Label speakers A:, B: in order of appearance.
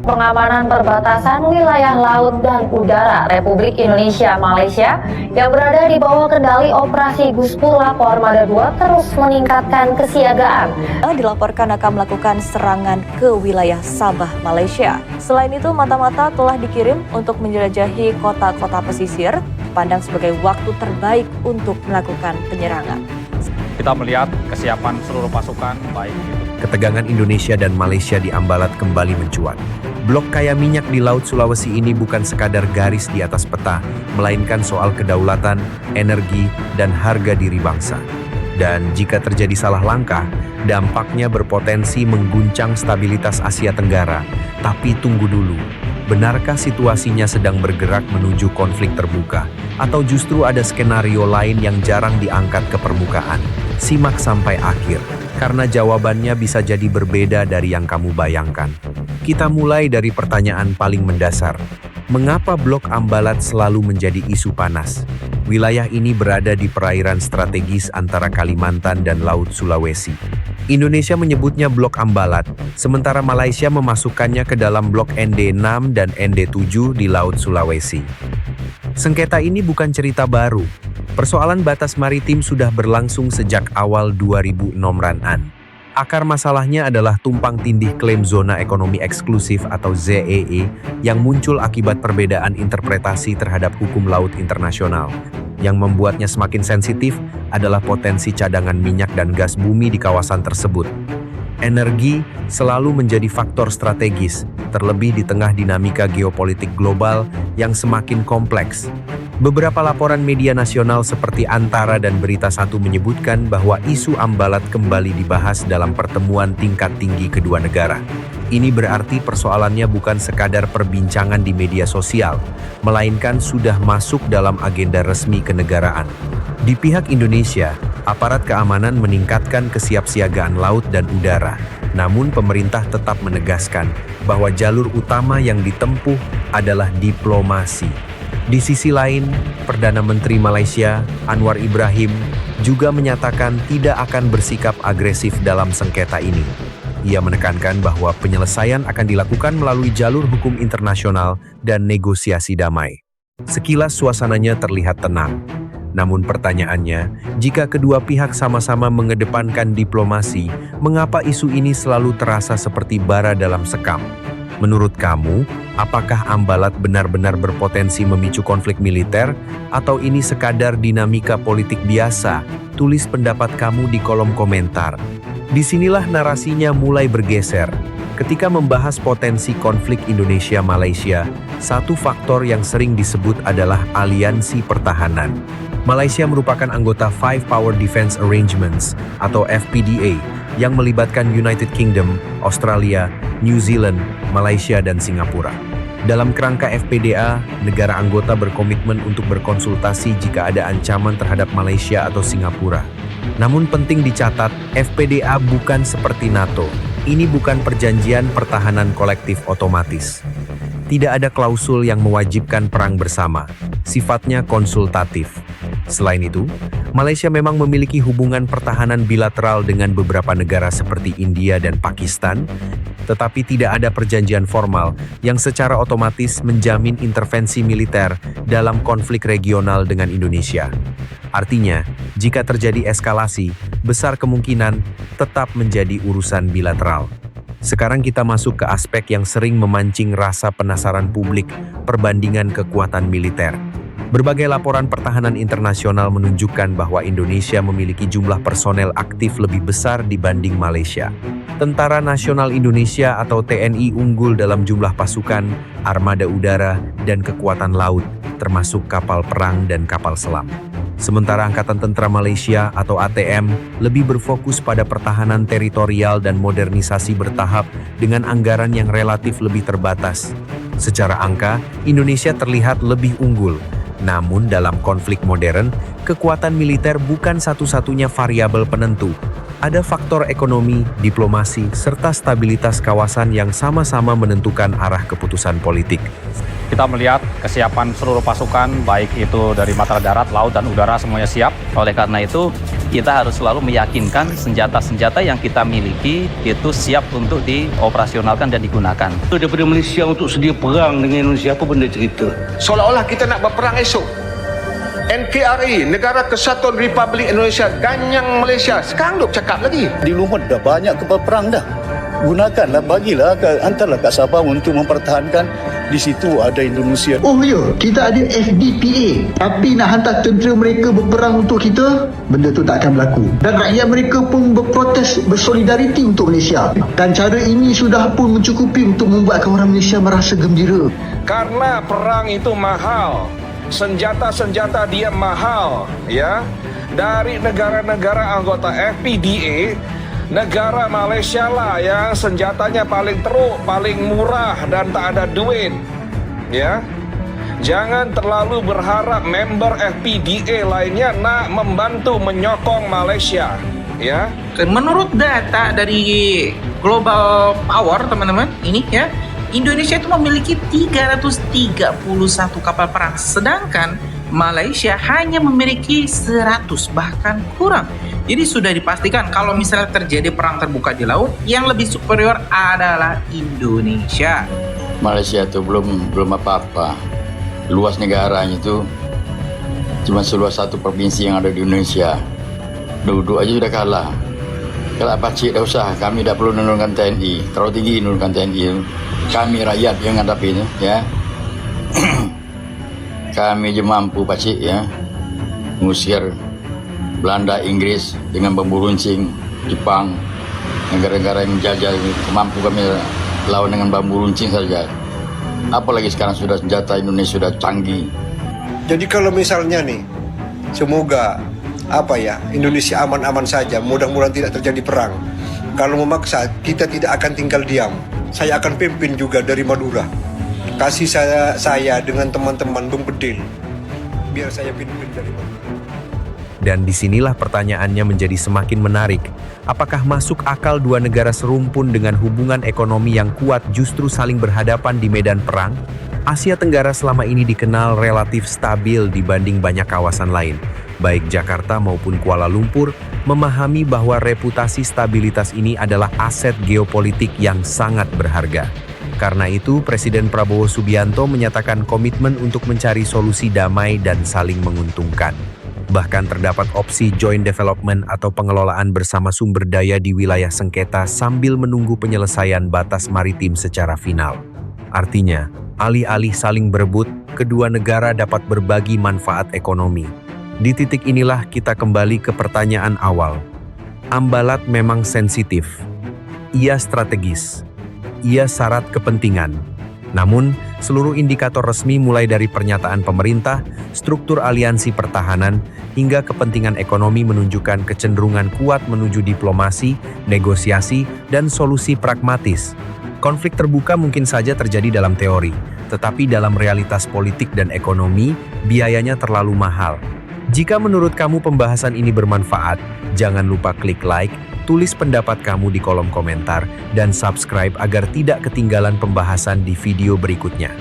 A: pengamanan perbatasan wilayah laut dan udara Republik Indonesia Malaysia yang berada di bawah kendali operasi Guspur Lapor Armada 2 terus meningkatkan kesiagaan.
B: Dilaporkan akan melakukan serangan ke wilayah Sabah, Malaysia. Selain itu, mata-mata telah dikirim untuk menjelajahi kota-kota pesisir, dipandang sebagai waktu terbaik untuk melakukan penyerangan.
C: Kita melihat kesiapan seluruh pasukan, baik itu.
D: Ketegangan Indonesia dan Malaysia di Ambalat kembali mencuat. Blok kaya minyak di Laut Sulawesi ini bukan sekadar garis di atas peta, melainkan soal kedaulatan, energi, dan harga diri bangsa. Dan jika terjadi salah langkah, dampaknya berpotensi mengguncang stabilitas Asia Tenggara. Tapi tunggu dulu, benarkah situasinya sedang bergerak menuju konflik terbuka? Atau justru ada skenario lain yang jarang diangkat ke permukaan? Simak sampai akhir, karena jawabannya bisa jadi berbeda dari yang kamu bayangkan. Kita mulai dari pertanyaan paling mendasar. Mengapa Blok Ambalat selalu menjadi isu panas? Wilayah ini berada di perairan strategis antara Kalimantan dan Laut Sulawesi. Indonesia menyebutnya Blok Ambalat, sementara Malaysia memasukkannya ke dalam Blok ND6 dan ND7 di Laut Sulawesi. Sengketa ini bukan cerita baru. Persoalan batas maritim sudah berlangsung sejak awal 2006-an. Akar masalahnya adalah tumpang tindih klaim zona ekonomi eksklusif atau ZEE yang muncul akibat perbedaan interpretasi terhadap hukum laut internasional. Yang membuatnya semakin sensitif adalah potensi cadangan minyak dan gas bumi di kawasan tersebut. Energi selalu menjadi faktor strategis, terlebih di tengah dinamika geopolitik global yang semakin kompleks. Beberapa laporan media nasional seperti Antara dan Berita Satu menyebutkan bahwa isu Ambalat kembali dibahas dalam pertemuan tingkat tinggi kedua negara. Ini berarti persoalannya bukan sekadar perbincangan di media sosial, melainkan sudah masuk dalam agenda resmi kenegaraan. Di pihak Indonesia, aparat keamanan meningkatkan kesiapsiagaan laut dan udara. Namun pemerintah tetap menegaskan bahwa jalur utama yang ditempuh adalah diplomasi. Di sisi lain, Perdana Menteri Malaysia, Anwar Ibrahim, juga menyatakan tidak akan bersikap agresif dalam sengketa ini. Ia menekankan bahwa penyelesaian akan dilakukan melalui jalur hukum internasional dan negosiasi damai. Sekilas suasananya terlihat tenang. Namun pertanyaannya, jika kedua pihak sama-sama mengedepankan diplomasi, mengapa isu ini selalu terasa seperti bara dalam sekam? Menurut kamu, apakah Ambalat benar-benar berpotensi memicu konflik militer, atau ini sekadar dinamika politik biasa? Tulis pendapat kamu di kolom komentar. Disinilah narasinya mulai bergeser. Ketika membahas potensi konflik Indonesia-Malaysia, satu faktor yang sering disebut adalah aliansi pertahanan. Malaysia merupakan anggota Five Power Defense Arrangements atau FPDA yang melibatkan United Kingdom, Australia, New Zealand, Malaysia, dan Singapura. Dalam kerangka FPDA, negara anggota berkomitmen untuk berkonsultasi jika ada ancaman terhadap Malaysia atau Singapura. Namun penting dicatat, FPDA bukan seperti NATO. Ini bukan perjanjian pertahanan kolektif otomatis. Tidak ada klausul yang mewajibkan perang bersama. Sifatnya konsultatif. Selain itu, Malaysia memang memiliki hubungan pertahanan bilateral dengan beberapa negara seperti India dan Pakistan, tetapi tidak ada perjanjian formal yang secara otomatis menjamin intervensi militer dalam konflik regional dengan Indonesia. Artinya, jika terjadi eskalasi, besar kemungkinan tetap menjadi urusan bilateral. Sekarang kita masuk ke aspek yang sering memancing rasa penasaran publik, perbandingan kekuatan militer. Berbagai laporan pertahanan internasional menunjukkan bahwa Indonesia memiliki jumlah personel aktif lebih besar dibanding Malaysia. Tentara Nasional Indonesia atau TNI unggul dalam jumlah pasukan, armada udara, dan kekuatan laut, termasuk kapal perang dan kapal selam. Sementara Angkatan Tentera Malaysia atau ATM lebih berfokus pada pertahanan teritorial dan modernisasi bertahap dengan anggaran yang relatif lebih terbatas. Secara angka, Indonesia terlihat lebih unggul. Namun dalam konflik modern, kekuatan militer bukan satu-satunya variabel penentu. Ada faktor ekonomi, diplomasi, serta stabilitas kawasan yang sama-sama menentukan arah keputusan politik.
C: Kita melihat kesiapan seluruh pasukan, baik itu dari matra darat, laut, dan udara semuanya siap. Oleh karena itu,
E: kita harus selalu meyakinkan senjata-senjata yang kita miliki itu siap untuk dioperasionalkan dan digunakan.
F: Daripada Malaysia untuk sedia perang dengan Indonesia, apa benda cerita?
G: Seolah-olah kita nak berperang esok. NKRI, Negara Kesatuan Republik Indonesia, ganyang Malaysia. Sekarang duk cakap lagi.
H: Di luar dah banyak kapal perang dah. Gunakanlah, bagilah, hantarlah kat Sabah untuk mempertahankan. Di situ ada Indonesia.
I: Oh ya, kita ada FDPA. Tapi nak hantar tentera mereka berperang untuk kita, benda tu tak akan berlaku. Dan rakyat mereka pun berprotes, bersolidariti untuk Malaysia. Dan cara ini sudah pun mencukupi untuk membuatkan orang Malaysia merasa gembira.
J: Karena perang itu mahal. Senjata-senjata dia mahal, ya. Dari negara-negara anggota FPDA, negara Malaysia lah yang senjatanya paling teruk, paling murah dan tak ada duit, ya. Jangan terlalu berharap member FPDA lainnya nak membantu menyokong Malaysia, ya.
K: Menurut data dari Global Power, teman-teman, ini ya, Indonesia itu memiliki 331 kapal perang, sedangkan Malaysia hanya memiliki 100, bahkan kurang. Jadi sudah dipastikan kalau misalnya terjadi perang terbuka di laut, yang lebih superior adalah Indonesia.
L: Malaysia itu belum apa-apa. Luas negaranya itu cuma seluas satu provinsi yang ada di Indonesia. Duduk aja sudah kalah. Kalau pakcik dah usah, kami dah perlu menurunkan TNI. Terlalu tinggi menurunkan TNI. Kami rakyat yang menghadapi itu, ya. Kami je mampu pakcik, ya, mengusir Belanda, Inggris dengan bambu runcing, Jepang, negara-negara yang menjajah ini. Mampu kami lawan dengan bambu runcing saja. Apalagi sekarang sudah senjata Indonesia sudah canggih.
G: Jadi kalau misalnya nih, semoga Indonesia aman-aman saja, mudah-mudahan tidak terjadi perang. Kalau memaksa, kita tidak akan tinggal diam. Saya akan pimpin juga dari Madura. Kasih saya dengan teman-teman Bung Bedil, biar saya pimpin dari Madura.
D: Dan disinilah pertanyaannya menjadi semakin menarik. Apakah masuk akal dua negara serumpun dengan hubungan ekonomi yang kuat justru saling berhadapan di medan perang? Asia Tenggara selama ini dikenal relatif stabil dibanding banyak kawasan lain. Baik Jakarta maupun Kuala Lumpur memahami bahwa reputasi stabilitas ini adalah aset geopolitik yang sangat berharga. Karena itu, Presiden Prabowo Subianto menyatakan komitmen untuk mencari solusi damai dan saling menguntungkan. Bahkan terdapat opsi joint development atau pengelolaan bersama sumber daya di wilayah sengketa sambil menunggu penyelesaian batas maritim secara final. Artinya, alih-alih saling berebut, kedua negara dapat berbagi manfaat ekonomi. Di titik inilah kita kembali ke pertanyaan awal. Ambalat memang sensitif. Ia strategis. Ia syarat kepentingan. Namun, seluruh indikator resmi mulai dari pernyataan pemerintah, struktur aliansi pertahanan, hingga kepentingan ekonomi menunjukkan kecenderungan kuat menuju diplomasi, negosiasi, dan solusi pragmatis. Konflik terbuka mungkin saja terjadi dalam teori, tetapi dalam realitas politik dan ekonomi, biayanya terlalu mahal. Jika menurut kamu pembahasan ini bermanfaat, jangan lupa klik like, tulis pendapat kamu di kolom komentar, dan subscribe agar tidak ketinggalan pembahasan di video berikutnya.